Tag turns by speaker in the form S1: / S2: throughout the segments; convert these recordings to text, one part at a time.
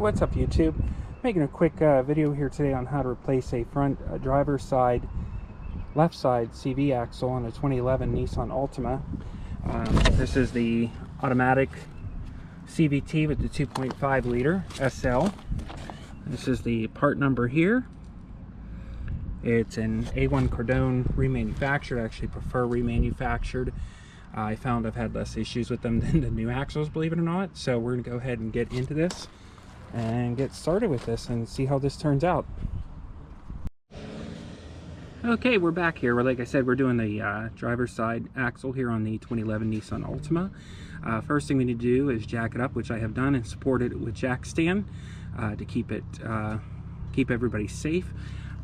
S1: what's up YouTube? Making a quick video here today on how to replace a front driver's side left side CV axle on a 2011 Nissan Altima. This is the automatic CVT with the 2.5 liter SL. This is the part number here. It's an A1 Cordone remanufactured. I actually prefer remanufactured. I found I've had less issues with them than the new axles, believe it or not. So we're going to go ahead and get into this and get started with this and see how this turns out. Okay, we're back here. Like I said, we're doing the driver's side axle here on the 2011 Nissan Altima. First thing we need to do is jack it up, which I have done, and support it with jack stand to keep everybody safe.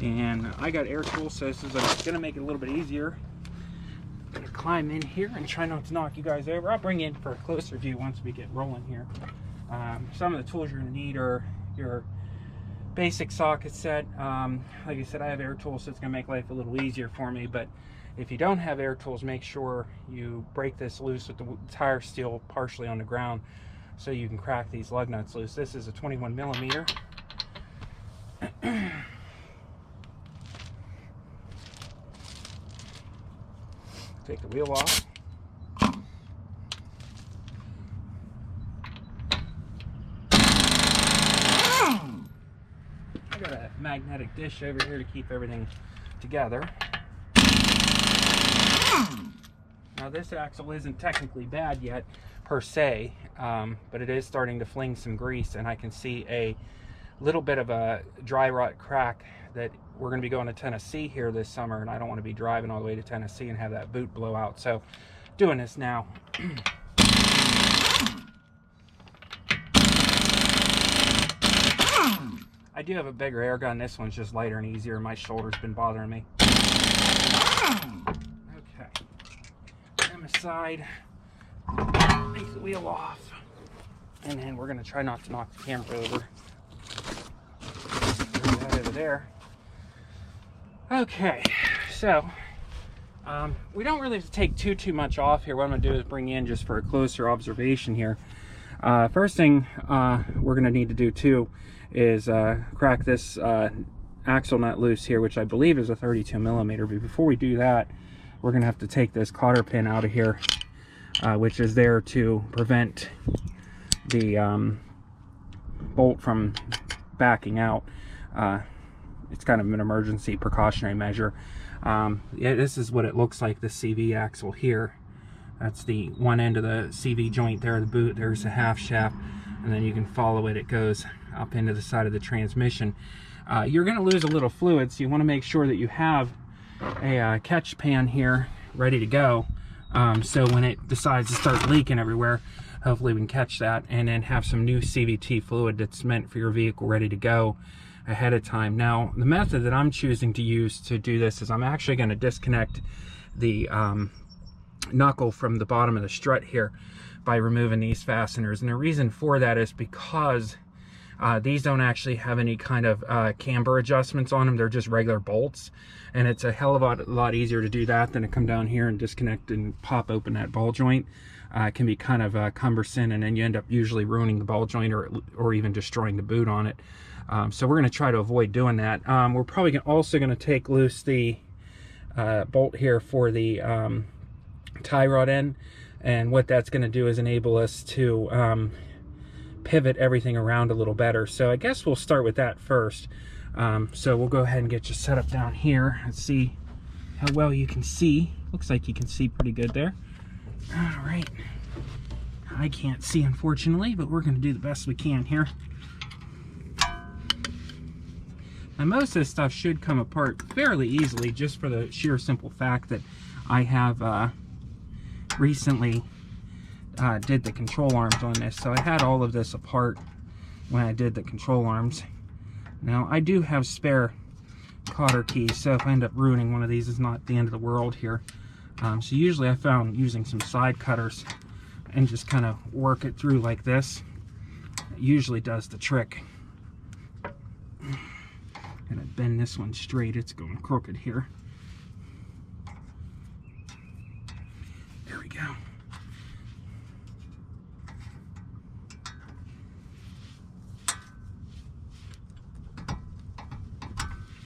S1: And I got air tools, so this is going to make it a little bit easier. I'm going to climb in here and try not to knock you guys over. I'll bring you in for a closer view once we get rolling here. Some of the tools you're going to need are your basic socket set. Like I said, I have air tools, so it's going to make life a little easier for me. But if you don't have air tools, make sure you break this loose with the tire steel partially on the ground so you can crack these lug nuts loose. This is a 21 millimeter. Take the wheel off. I got a magnetic dish over here to keep everything together. Now this axle isn't technically bad yet per se, but it is starting to fling some grease, and I can see a little bit of a dry rot crack that we're going to be going to Tennessee here this summer, and I don't want to be driving all the way to Tennessee and have that boot blow out. So doing this now. I do have a bigger air gun. This one's just lighter and easier. My shoulder's been bothering me. Okay. I'm aside. Take the wheel off. And then we're going to try not to knock the camera over. Over there. Okay, so we don't really have to take too much off here. What I'm going to do is bring you in just for a closer observation here. First thing we're going to need to do too is crack this axle nut loose here, which I believe is a 32 millimeter. But before we do that, we're going to have to take this cotter pin out of here, which is there to prevent the bolt from backing out. It's kind of an emergency precautionary measure. Yeah, this is what it looks like, the CV axle here. That's the one end of the CV joint there, the boot. There's a half shaft, and then you can follow it. It goes up into the side of the transmission. You're going to lose a little fluid, so you want to make sure that you have a catch pan here ready to go. So when it decides to start leaking everywhere, hopefully we can catch that, and then have some new CVT fluid that's meant for your vehicle ready to go ahead of time. Now, the method that I'm choosing to use to do this is I'm actually going to disconnect the knuckle from the bottom of the strut here by removing these fasteners. And the reason for that is because these don't actually have any kind of camber adjustments on them. They're just regular bolts, and it's a hell of a lot easier to do that than to come down here and disconnect and pop open that ball joint. It can be kind of cumbersome, and then you end up usually ruining the ball joint or even destroying the boot on it. So we're going to try to avoid doing that. We're probably also going to take loose the bolt here for the tie rod end, and what that's going to do is enable us to pivot everything around a little better. So I guess we'll start with that first. So we'll go ahead and get you set up down here and see how well you can see. Looks like you can see pretty good there. All right. I can't see, unfortunately, but we're going to do the best we can here. Now, most of this stuff should come apart fairly easily, just for the sheer simple fact that I have recently did the control arms on this. So I had all of this apart when I did the control arms. Now, I do have spare cotter keys, so if I end up ruining one of these, it's not the end of the world here. So usually I found using some side cutters and just kind of work it through like this, it usually does the trick. Gonna bend this one straight, it's going crooked here. There we go.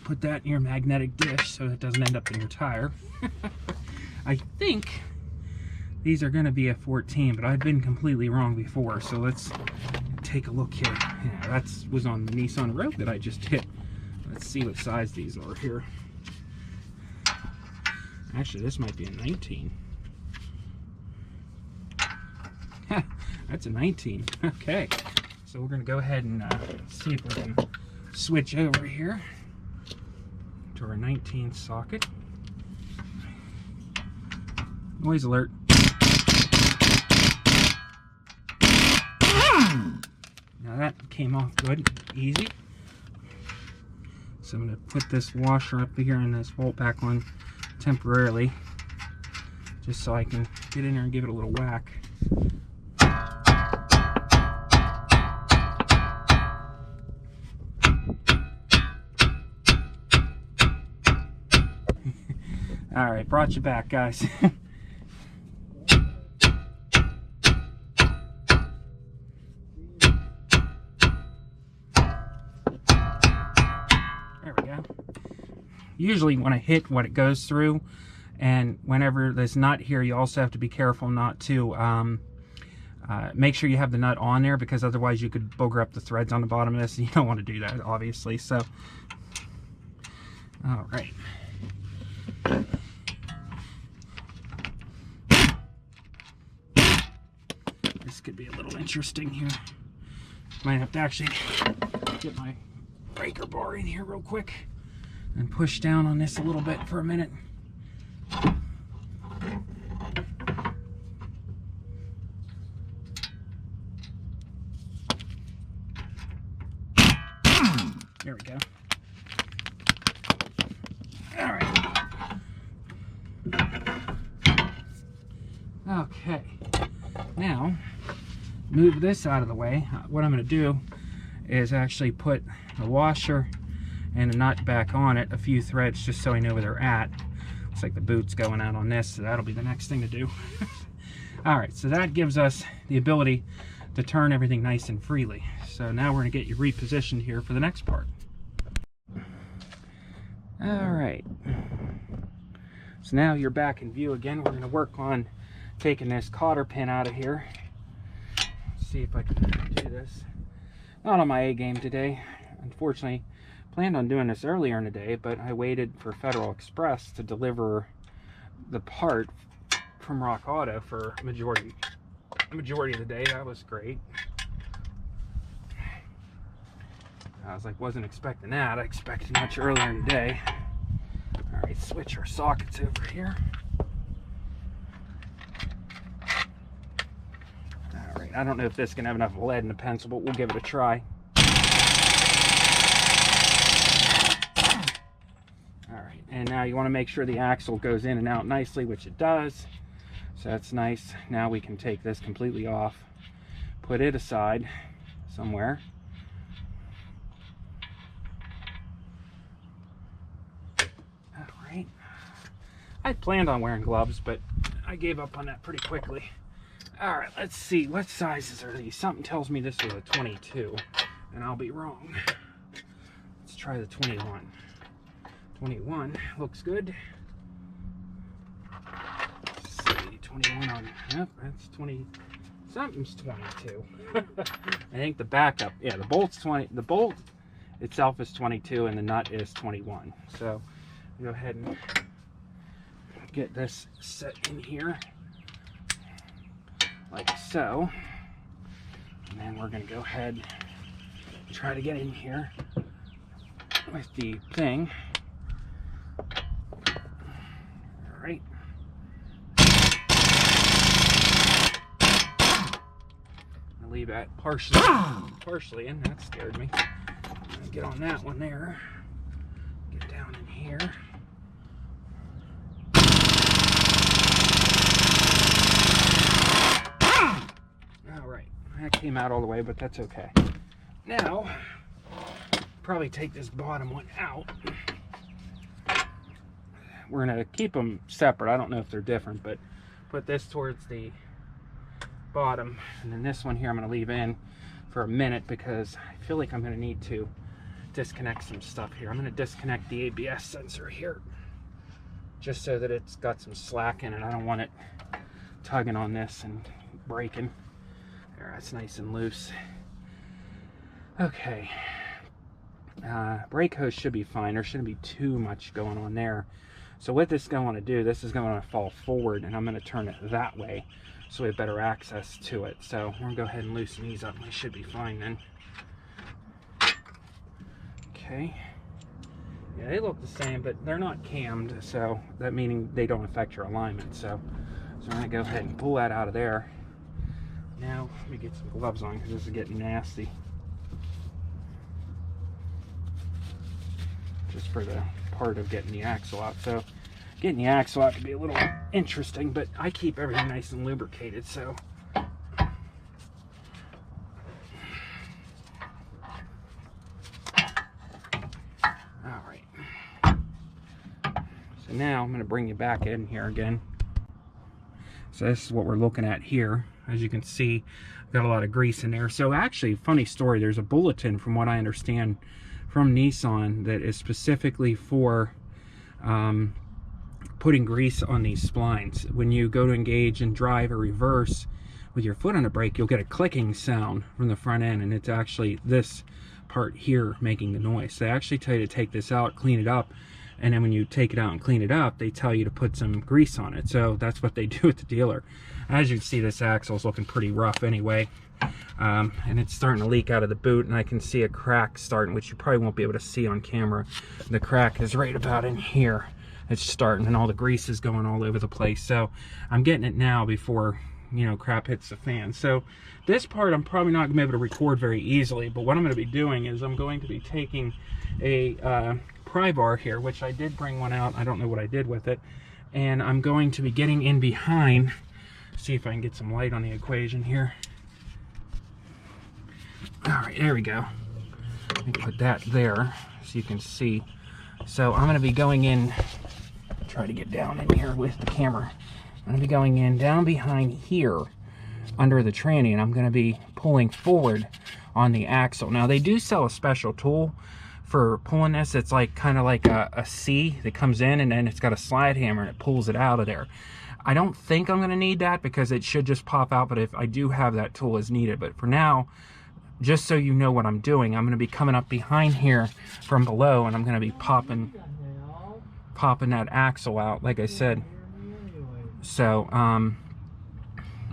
S1: put that in your magnetic dish so it doesn't end up in your tire. I think these are going to be a 14, but I've been completely wrong before, so let's take a look here. Yeah, that was on the Nissan Rogue that I just hit. Let's see what size these are here. Actually, this might be a 19. That's a 19. Okay, so we're going to go ahead and see if we can switch over here to our 19 socket. Noise alert. Now that came off good, easy. So I'm going to put this washer up here in this bolt back on temporarily, just so I can get in there and give it a little whack. All right, brought you back, guys. There we go. Usually when I hit what it goes through, and whenever there's nut here, you also have to be careful not to make sure you have the nut on there, because otherwise you could booger up the threads on the bottom of this, and you don't want to do that, obviously. So, all right. This could be a little interesting here. Might have to actually get my breaker bar in here real quick and push down on this a little bit for a minute. There we go. All right. Okay. Now, move this out of the way. What I'm going to do is actually put the washer and the nut back on it, a few threads, just so I know where they're at. Looks like the boot's going out on this, so that'll be the next thing to do. All right, so that gives us the ability to turn everything nice and freely. So now we're going to get you repositioned here for the next part. All right. So now you're back in view again. We're going to work on taking this cotter pin out of here. Let's see if I can do this. Not on my A game today. Unfortunately, planned on doing this earlier in the day, but I waited for Federal Express to deliver the part from Rock Auto for majority of the day. That was great. I was like, wasn't expecting that. I expected much earlier in the day. All right, switch our sockets over here. All right, I don't know if this can have enough lead in the pencil, but we'll give it a try. All right, and now you want to make sure the axle goes in and out nicely, which it does. So that's nice. Now we can take this completely off, put it aside somewhere. All right. I planned on wearing gloves, but I gave up on that pretty quickly. All right, let's see. What sizes are these? Something tells me this is a 22, and I'll be wrong. Let's try the 21. 21 looks good. Let's see, 21 on, yep, that's 20, something's 22. I think the backup, yeah, the bolt's 20, the bolt itself is 22 and the nut is 21. So go ahead and get this set in here like so. And then we're gonna go ahead and try to get in here with the thing. All right. I'll leave that partially in. That scared me. Get on that one there. Get down in here. All right. That came out all the way, but that's okay. Now, probably take this bottom one out. We're going to keep them separate. I don't know if they're different, but put this towards the bottom, and then this one here I'm going to leave in for a minute because I feel like I'm going to need to disconnect some stuff here. I'm going to disconnect the ABS sensor here, just so that it's got some slack in it. I don't want it tugging on this and breaking. There, that's nice and loose. Okay. Brake hose should be fine. There shouldn't be too much going on there. So what this is going to do, this is going to fall forward, and I'm going to turn it that way so we have better access to it. So we're going to go ahead and loosen these up, and they should be fine then. Okay. Yeah, they look the same, but they're not cammed, so that meaning they don't affect your alignment. So I'm going to go ahead and pull that out of there. Now, let me get some gloves on because this is getting nasty. Just for the part of getting the axle out. So getting the axle out can be a little interesting, but I keep everything nice and lubricated, so. All right. So now I'm going to bring you back in here again. So this is what we're looking at here. As you can see, I've got a lot of grease in there. So actually, funny story, there's a bulletin from what I understand from Nissan that is specifically for putting grease on these splines. When you go to engage and drive or reverse with your foot on the brake, you'll get a clicking sound from the front end, and it's actually this part here making the noise. They actually tell you to take this out, clean it up, and then when you take it out and clean it up, they tell you to put some grease on it. So that's what they do at the dealer. As you can see, this axle is looking pretty rough anyway. And it's starting to leak out of the boot, and I can see a crack starting, which you probably won't be able to see on camera. The crack is right about in here. It's starting, and all the grease is going all over the place. So I'm getting it now before, you know, crap hits the fan. So this part I'm probably not going to be able to record very easily, but what I'm going to be doing is I'm going to be taking a pry bar here, which I did bring one out. I don't know what I did with it. And I'm going to be getting in behind, see if I can get some light on the equation here. All right, there we go. Let me put that there so you can see. So I'm going to be going in, try to get down in here with the camera. I'm going to be going in down behind here under the tranny, and I'm going to be pulling forward on the axle. Now, they do sell a special tool for pulling this. It's like kind of like a C that comes in, and then it's got a slide hammer and it pulls it out of there. I don't think I'm going to need that because it should just pop out, but if I do have that tool as needed. But for now, just so you know what I'm doing, I'm going to be coming up behind here from below, and I'm going to be popping that axle out, like I said. So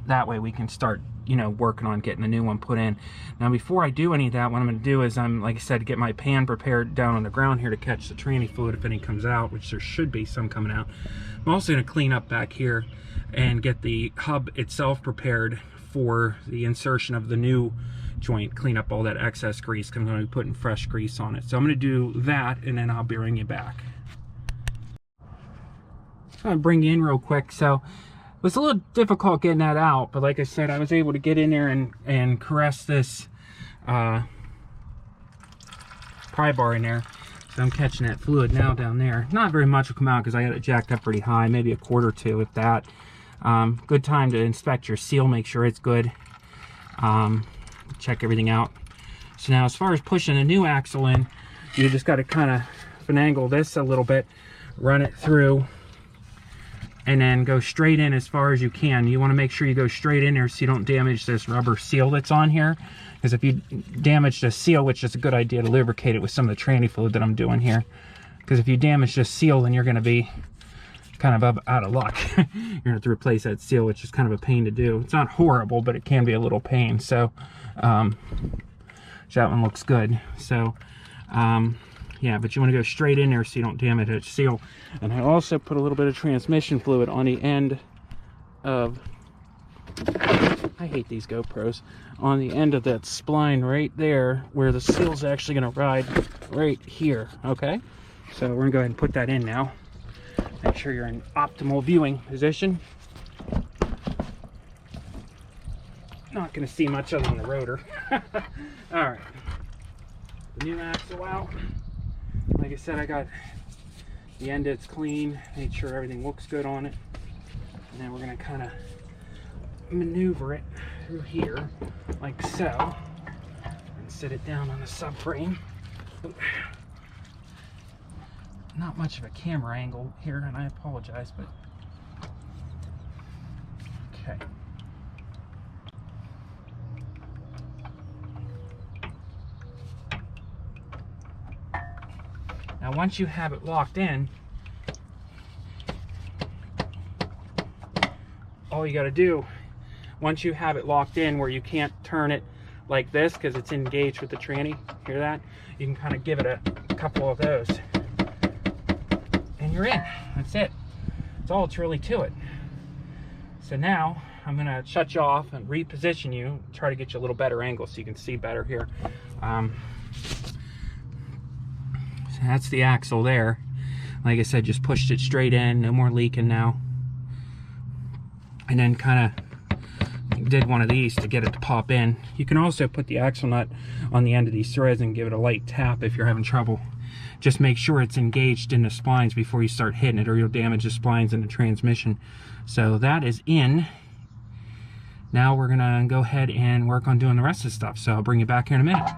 S1: that way we can start, you know, working on getting a new one put in. Now, before I do any of that, what I'm going to do is like I said, get my pan prepared down on the ground here to catch the tranny fluid if any comes out, which there should be some coming out. I'm also going to clean up back here and get the hub itself prepared for the insertion of the new joint, clean up all that excess grease because I'm going to be putting fresh grease on it. So I'm going to do that, and then I'll bring you back. I'm going to bring you in real quick. So it was a little difficult getting that out, but like I said, I was able to get in there and caress this pry bar in there. So I'm catching that fluid now down there. Not very much will come out because I got it jacked up pretty high, maybe a quart or two if that. Good time to inspect your seal, make sure it's good. Check everything out. So now as far as pushing a new axle in, you just got to kind of finagle this a little bit, run it through, and then go straight in as far as you can. You want to make sure you go straight in there so you don't damage this rubber seal that's on here, because if you damage the seal, which is a good idea to lubricate it with some of the tranny fluid that I'm doing here, because if you damage the seal, then you're going to be kind of out of luck. You're going to have to replace that seal, which is kind of a pain to do. It's not horrible, but it can be a little pain. So that one looks good. So yeah, but you want to go straight in there so you don't damage that seal. And I also put a little bit of transmission fluid on the end of, I hate these GoPros, on the end of that spline right there where the seal's actually going to ride right here. Okay, so we're going to go ahead and put that in now. Make sure you're in optimal viewing position. Not going to see much other than the rotor. Alright, the new axle out. Like I said, I got the end that's clean, made sure everything looks good on it. And then we're going to kind of maneuver it through here, like so, and sit it down on the subframe. Not much of a camera angle here, and I apologize, but okay. Now once you have it locked in, all you got to do, once you have it locked in where you can't turn it like this because it's engaged with the tranny, hear that? You can kind of give it a couple of those and you're in. That's it. That's all it's really to it. So now I'm going to shut you off and reposition you, try to get you a little better angle so you can see better here. So that's the axle there. Like I said, just pushed it straight in, no more leaking now. And then kind of did one of these to get it to pop in. You can also put the axle nut on the end of these threads and give it a light tap if you're having trouble. Just make sure it's engaged in the splines before you start hitting it, or you'll damage the splines in the transmission. So that is in. Now we're gonna go ahead and work on doing the rest of the stuff. So I'll bring you back here in a minute.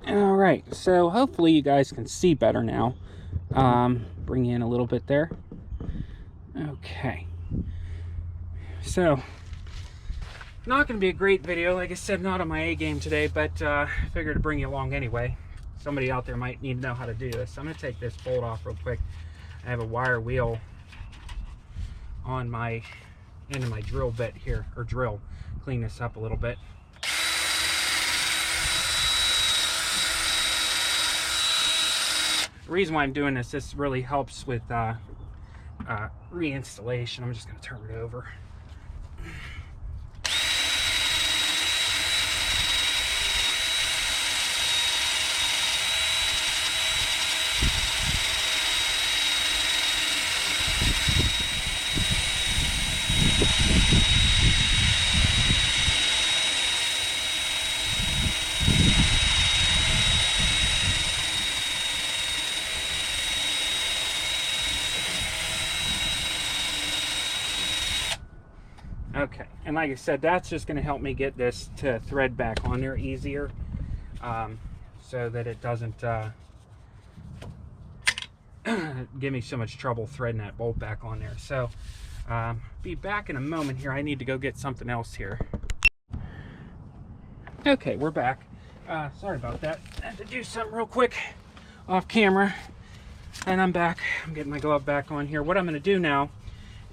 S1: All right, so hopefully you guys can see better now. Bring you in a little bit there. Okay. So, not going to be a great video. Like I said, not on my A game today, but I figured to bring you along anyway. Somebody out there might need to know how to do this. So I'm going to take this bolt off real quick. I have a wire wheel on my end of my drill bit here, or drill. Clean this up a little bit. The reason why I'm doing this really helps with reinstallation. I'm just going to turn it over. Okay, and like I said, that's just going to help me get this to thread back on there easier, so that it doesn't give me so much trouble threading that bolt back on there. So, be back in a moment here. I need to go get something else here. Okay, we're back. Sorry about that. I had to do something real quick off camera, and I'm back. I'm getting my glove back on here. What I'm going to do now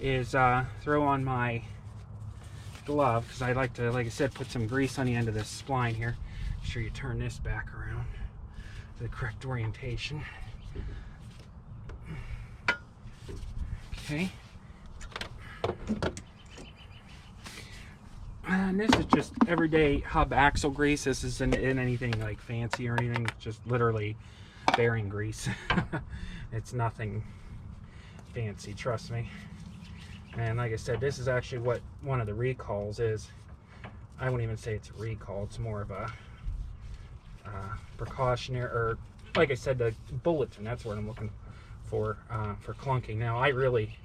S1: is throw on my glove, because I like to, like I said, put some grease on the end of this spline here. Make sure you turn this back around to the correct orientation. Okay. And this is just everyday hub axle grease. This isn't in anything like fancy or anything. It's just literally bearing grease. It's nothing fancy, trust me. And like I said, this is actually what one of the recalls is. I wouldn't even say it's a recall. It's more of a precautionary, or like I said, the bulletin. That's what I'm looking for clunking. Now, I really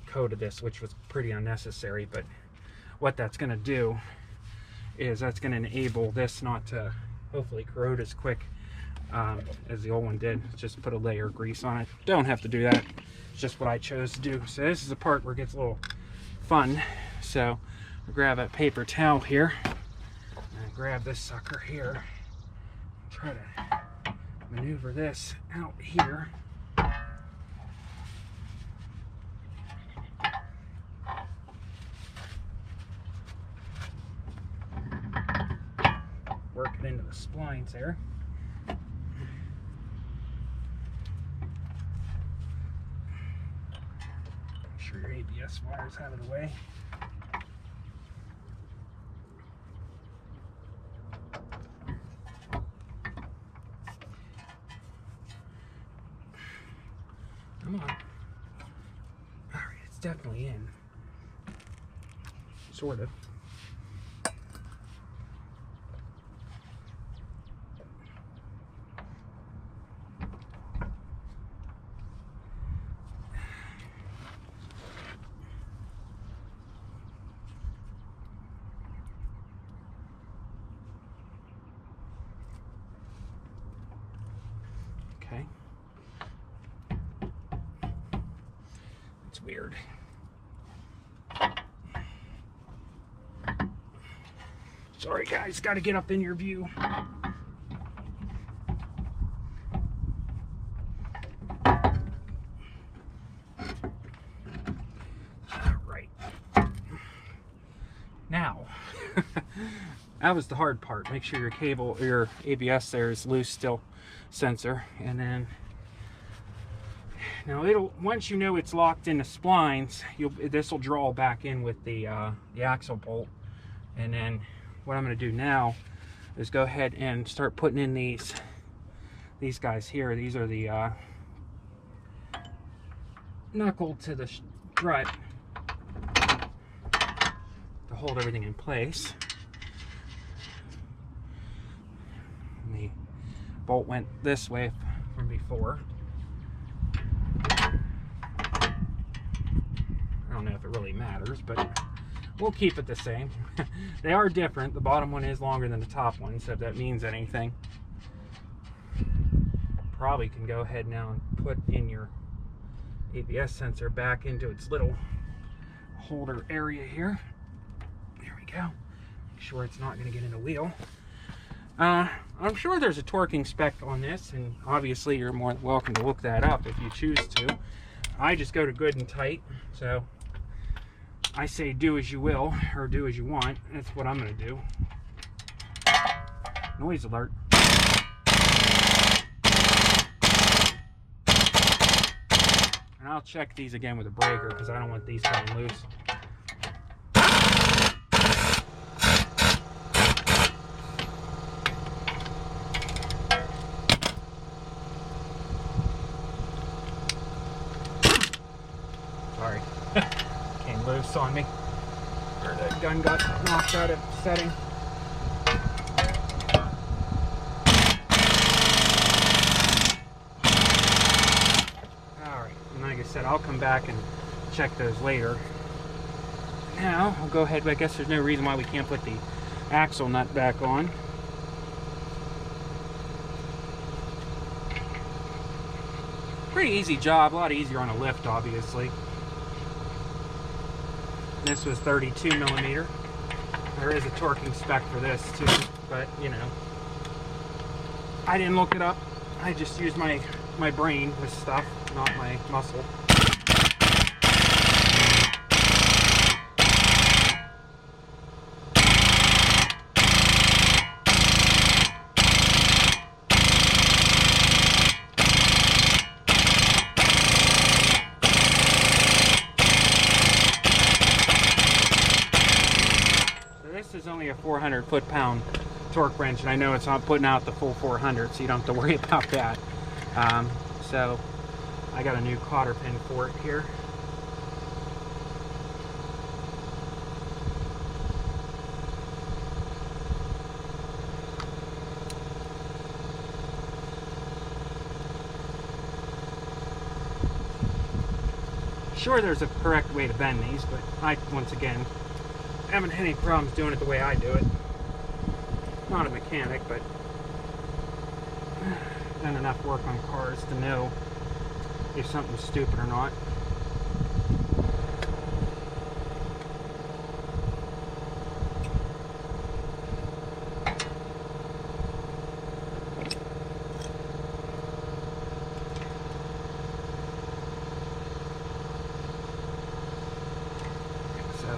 S1: coated this, which was pretty unnecessary, but what that's going to do is that's going to enable this not to hopefully corrode as quick as the old one did. Just put a layer of grease on it. Don't have to do that. It's just what I chose to do. So this is the part where it gets a little fun. So I'll grab a paper towel here and grab this sucker here. Try to maneuver this out here. Work it into the splines there. Make sure your ABS wire's out of the way. Come on. Alright, it's definitely in. Sort of. That's weird. Sorry guys, got to get up in your view. Alright. Now, that was the hard part. Make sure your cable, your ABS there is loose still, sensor. And then, now it'll, once you know it's locked into splines, this will draw back in with the axle bolt. And then what I'm going to do now is go ahead and start putting in these guys here. These are the knuckle to the strut to hold everything in place. And the bolt went this way from before. I don't know if it really matters, but we'll keep it the same. They are different. The bottom one is longer than the top one, so if that means anything. Probably can go ahead now and put in your ABS sensor back into its little holder area here. There we go. Make sure it's not going to get in the wheel. I'm sure there's a torquing spec on this, and obviously you're more than welcome to look that up if you choose to. I just go to good and tight, so I say do as you will, or do as you want. That's what I'm going to do. Noise alert. And I'll check these again with a breaker because I don't want these coming loose. Sorry. Came loose on me. Or the gun got knocked out of setting. Alright, and like I said, I'll come back and check those later. Now, I'll go ahead, but I guess there's no reason why we can't put the axle nut back on. Pretty easy job, a lot easier on a lift, obviously. This was 32 millimeter. There is a torquing spec for this too, but you know, I didn't look it up. I just used my brain with stuff, not my muscle. This is only a 400 foot-pound torque wrench, and I know it's not putting out the full 400, so you don't have to worry about that. So I got a new cotter pin for it here. Sure, there's a correct way to bend these, but I, once again, haven't had any problems doing it the way I do it. Not a mechanic, but done enough work on cars to know if something's stupid or not.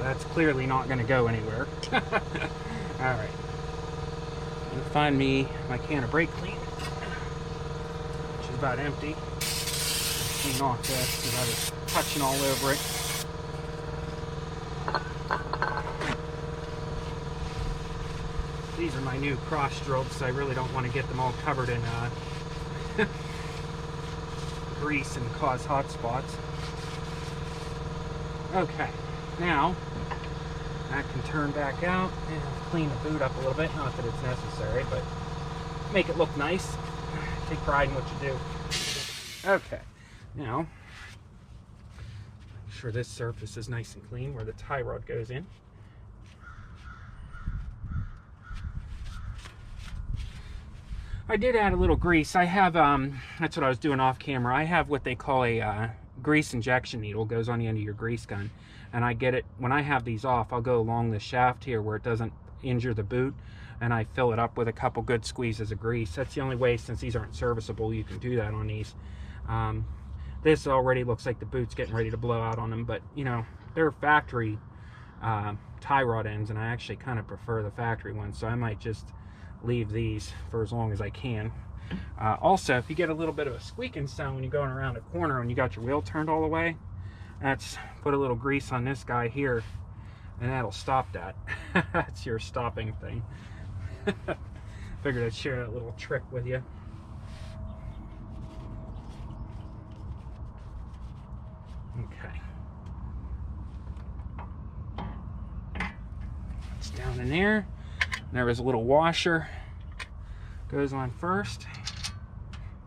S1: That's clearly not going to go anywhere. Alright. Find me my can of brake clean, which is about empty. Clean off this because I was touching all over it. These are my new cross strokes, so I really don't want to get them all covered in grease and cause hot spots. Okay, now I can turn back out and clean the boot up a little bit. Not that it's necessary, but make it look nice. Take pride in what you do. Okay, now make sure this surface is nice and clean where the tie rod goes in. I did add a little grease. I have, that's what I was doing off camera. I have what they call a grease injection needle goes on the end of your grease gun, and I get it when I have these off. I'll go along the shaft here where it doesn't injure the boot, and I fill it up with a couple good squeezes of grease. That's the only way, since these aren't serviceable, you can do that on these. This already looks like the boot's getting ready to blow out on them, but you know, they're factory tie rod ends, and I actually kind of prefer the factory ones, so I might just leave these for as long as I can. Also, if you get a little bit of a squeaking sound when you're going around a corner and you got your wheel turned all the way, that's put a little grease on this guy here, and that'll stop that. That's your stopping thing. Figured I'd share that little trick with you. Okay. It's down in there. There was a little washer. Goes on first.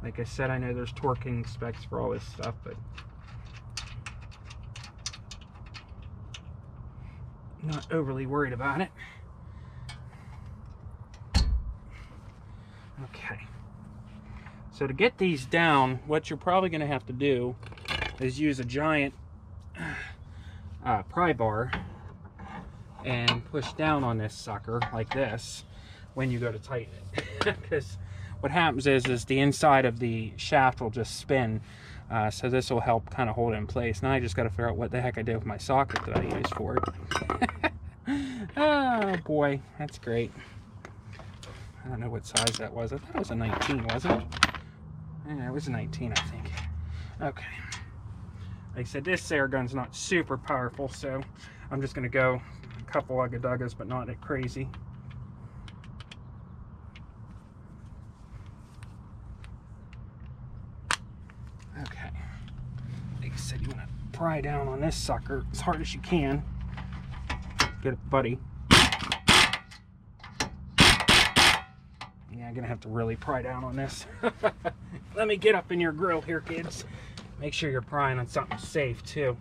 S1: Like I said, I know there's torquing specs for all this stuff, but not overly worried about it. Okay. So to get these down, what you're probably going to have to do is use a giant pry bar and push down on this sucker like this when you go to tighten it. Because what happens is the inside of the shaft will just spin, so this will help kind of hold it in place. Now I just got to figure out what the heck I did with my socket that I used for it. Oh boy, that's great. I don't know what size that was. I thought it was a 19, wasn't it? Yeah, it was a 19, I think. Okay. Like I said, this air gun's not super powerful, so I'm just going to go a couple ugga-duggas, but not that crazy. Okay. Like I said, you want to pry down on this sucker as hard as you can. Get it, buddy. Yeah, I'm gonna have to really pry down on this. Let me get up in your grill here, kids. Make sure you're prying on something safe too.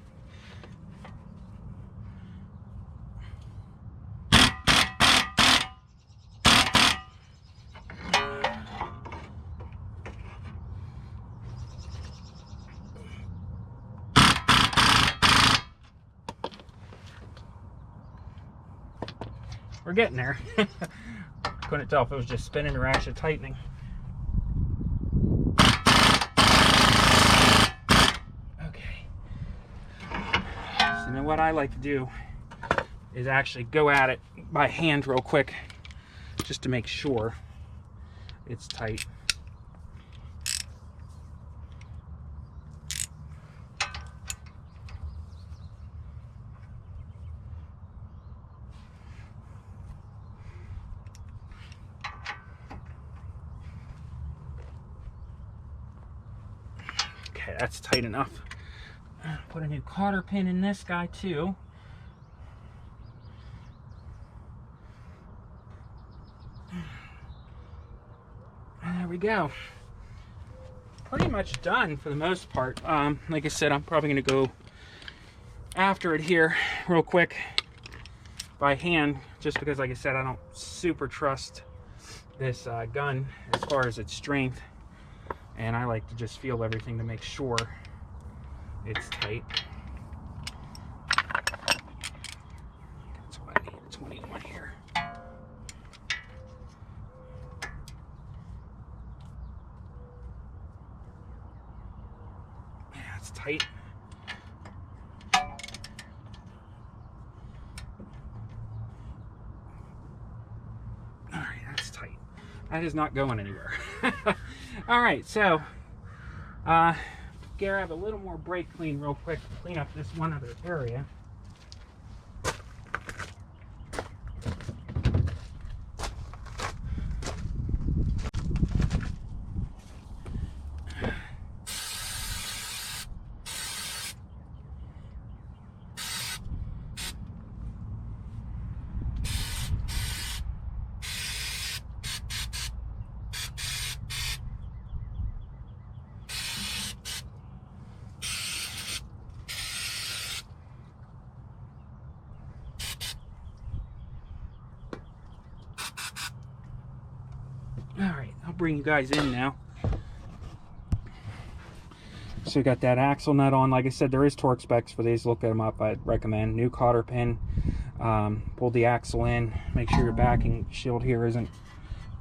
S1: We're getting there. Couldn't tell if it was just spinning or actually tightening. Okay. So now what I like to do is actually go at it by hand real quick, just to make sure it's tight. Okay, that's tight enough. Put a new cotter pin in this guy too. There we go. Pretty much done for the most part. Like I said, I'm probably going to go after it here real quick by hand, just because, like I said, I don't super trust this gun as far as its strength, and I like to just feel everything to make sure it's tight. That's why I need a 21 here. Yeah, it's tight. Alright, that's tight. That is not going anywhere. Alright, so grab a little more brake clean real quick to clean up this one other area. Alright, I'll bring you guys in now. So we got that axle nut on. Like I said, there is torque specs for these. Look them up. I'd recommend new cotter pin. Pull the axle in. Make sure your backing shield here isn't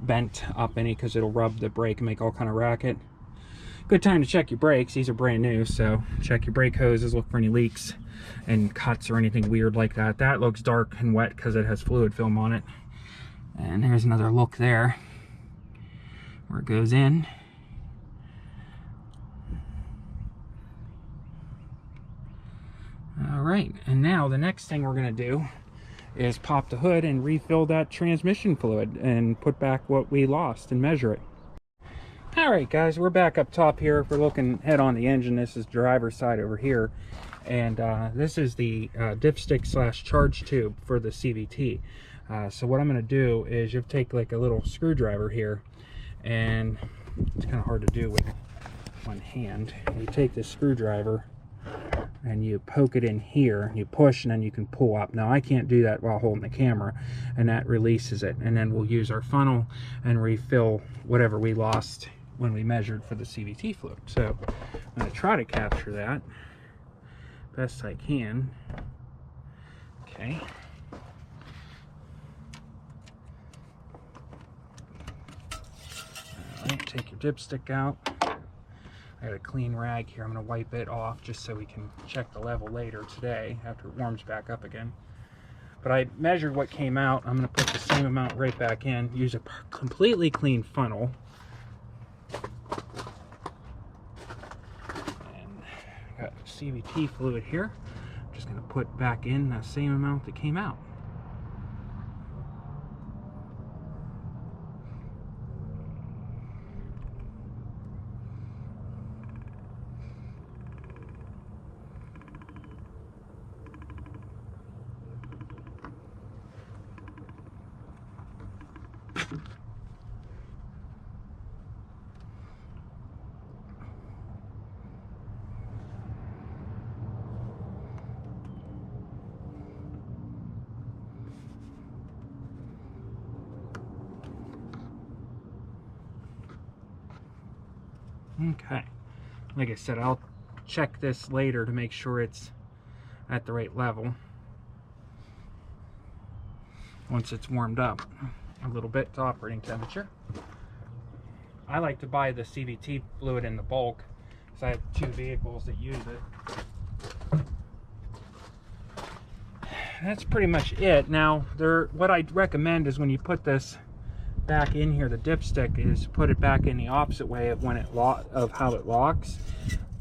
S1: bent up any, because it'll rub the brake and make all kind of racket. Good time to check your brakes. These are brand new, so check your brake hoses. Look for any leaks and cuts or anything weird like that. That looks dark and wet because it has fluid film on it. And here's another look there where it goes in. All right, and now the next thing we're going to do is pop the hood and refill that transmission fluid and put back what we lost and measure it. All right, guys, we're back up top here. If we're looking head on the engine, this is driver's side over here, and this is the dipstick / charge tube for the CVT. So what I'm going to do is you take like a little screwdriver here, and it's kind of hard to do with one hand. You take this screwdriver and you poke it in here, you push, and then you can pull up. Now I can't do that while holding the camera, and that releases it, and then we'll use our funnel and refill whatever we lost when we measured for the CVT fluid. So I'm going to try to capture that best I can. Okay. All right, take your dipstick out. I got a clean rag here. I'm going to wipe it off just so we can check the level later today after it warms back up again. But I measured what came out. I'm going to put the same amount right back in. Use a completely clean funnel. And I got CVT fluid here. I'm just going to put back in the same amount that came out. Okay, like I said, I'll check this later to make sure it's at the right level once it's warmed up a little bit to operating temperature. I like to buy the CVT fluid in the bulk because I have 2 vehicles that use it. That's pretty much it. Now, what I'd recommend is when you put this back in here, the dipstick, is put it back in the opposite way of when of how it locks.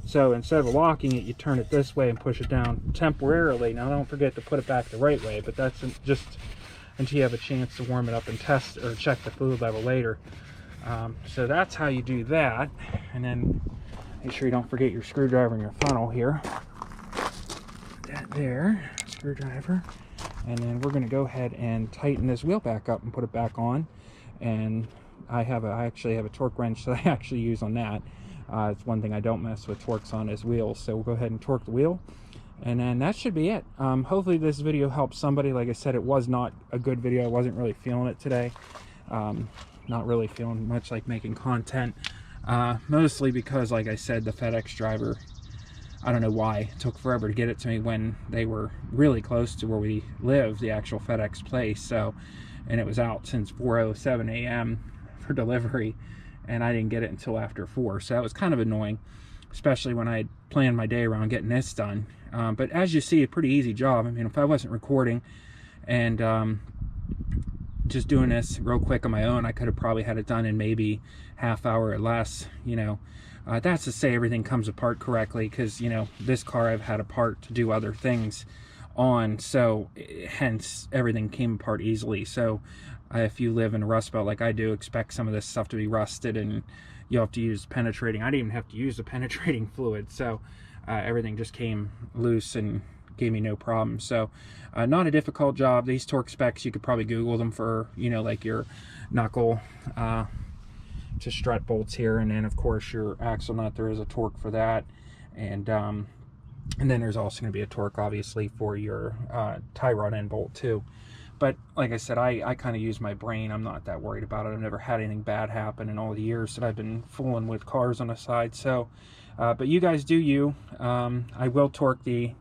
S1: So instead of locking it, you turn it this way and push it down temporarily. Now don't forget to put it back the right way, but that's just until you have a chance to warm it up and test or check the fluid level later. So that's how you do that. And then make sure you don't forget your screwdriver and your funnel here. Put that there, screwdriver. And then we're going to go ahead and tighten this wheel back up and put it back on. And I actually have a torque wrench that I actually use on that. It's one thing I don't mess with torques on is wheels. So we'll go ahead and torque the wheel, and then that should be it. Hopefully this video helps somebody. Like I said, it was not a good video. I wasn't really feeling it today. Not really feeling much like making content. Mostly because, like I said, the FedEx driver, I don't know why it took forever to get it to me when they were really close to where we live, the actual FedEx place. So, and it was out since 4:07 a.m. for delivery, and I didn't get it until after 4. So that was kind of annoying, especially when I had planned my day around getting this done. But as you see, a pretty easy job. I mean, if I wasn't recording and just doing this real quick on my own, I could have probably had it done in maybe half hour or less, you know. That's to say everything comes apart correctly, because, you know, this car I've had apart to do other things on, so hence everything came apart easily. So if you live in a rust belt like I do, expect some of this stuff to be rusted, and you'll have to use penetrating. I didn't even have to use the penetrating fluid, so everything just came loose and gave me no problem. So not a difficult job. These torque specs, you could probably Google them for, you know, like your knuckle to strut bolts here, and then of course your axle nut, there is a torque for that, and then there's also going to be a torque obviously for your tie rod end bolt too. But like I said, I kind of use my brain. I'm not that worried about it. I've never had anything bad happen in all the years that I've been fooling with cars on the side. So, but you guys do you. I will torque the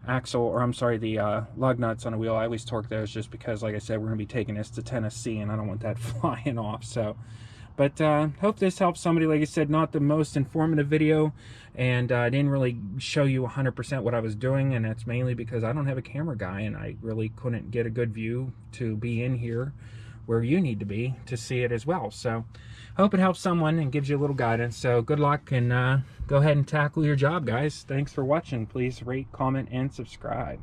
S1: axle, or I'm sorry, the lug nuts on a wheel. I always torque those just because, like I said, we're going to be taking this to Tennessee, and I don't want that flying off. So, but hope this helps somebody. Like I said, not the most informative video, and I didn't really show you 100% what I was doing, and that's mainly because I don't have a camera guy, and I really couldn't get a good view to be in here where you need to be to see it as well. So hope it helps someone and gives you a little guidance. So good luck, and go ahead and tackle your job, guys. Thanks for watching. Please rate, comment, and subscribe.